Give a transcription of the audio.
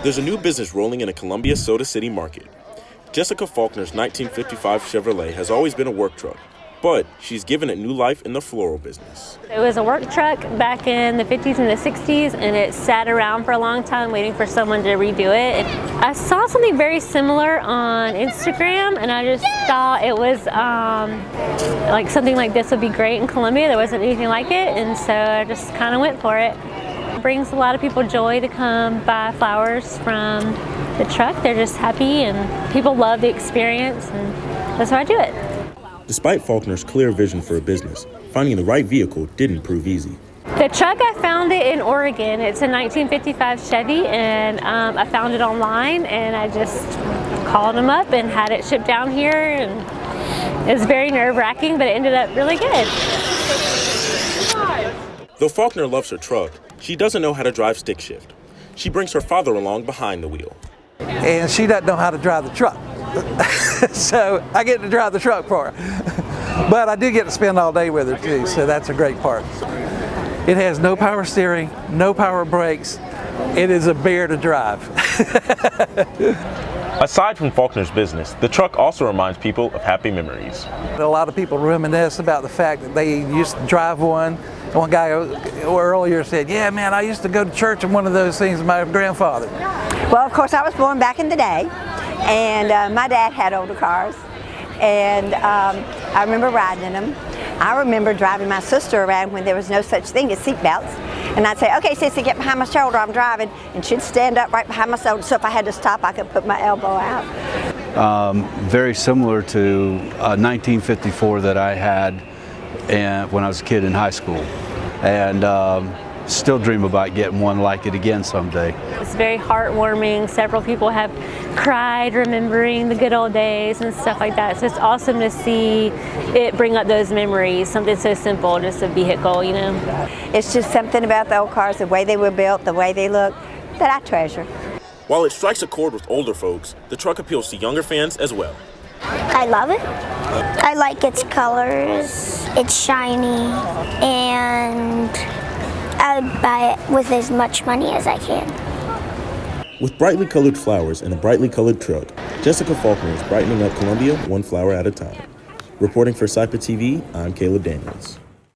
There's a new business rolling in a Columbia Soda City market. Jessica Faulkner's 1955 Chevrolet has always been a work truck, but she's given it new life in the floral business. It was a work truck back in the 50s and the 60s, and it sat around for a long time waiting for someone to redo it. I saw something very similar on Instagram, and I just thought it was like something like this would be great in Columbia. There wasn't anything like it, and so I just kind of went for it. It brings a lot of people joy to come buy flowers from the truck. They're just happy, and people love the experience, and that's why I do it. Despite Faulkner's clear vision for a business, finding the right vehicle didn't prove easy. The truck, I found it in Oregon. It's a 1955 Chevy, and I found it online, and I just called them up and had it shipped down here, and it was very nerve-wracking, but it ended up really good. Though Faulkner loves her truck, she doesn't know how to drive stick shift. She brings her father along behind the wheel. And she doesn't know how to drive the truck. So I get to drive the truck for her. But I do get to spend all day with her too, so that's a great part. It has no power steering, no power brakes. It is a bear to drive. Aside from Faulkner's business, the truck also reminds people of happy memories. A lot of people reminisce about the fact that they used to drive one. One guy earlier said, "Yeah, man, I used to go to church in one of those things with my grandfather." Well, of course, I was born back in the day, and my dad had older cars, and I remember riding in them. I remember driving my sister around when there was no such thing as seatbelts, and I'd say, "Okay, sissy, get behind my shoulder, I'm driving," and she'd stand up right behind my shoulder, so if I had to stop, I could put my elbow out. Very similar to 1954 that I had when I was a kid in high school, and still dream about getting one like it again someday. It's very heartwarming. Several people have cried remembering the good old days and stuff like that. So it's awesome to see it bring up those memories, something so simple, just a vehicle, you know. It's just something about the old cars, the way they were built, the way they look, that I treasure. While it strikes a chord with older folks, the truck appeals to younger fans as well. I love it. I like its colors. It's shiny, and I would buy it with as much money as I can. With brightly colored flowers and a brightly colored truck, Jessica Faulkner is brightening up Columbia one flower at a time. Reporting for SIPA TV, I'm Caleb Daniels.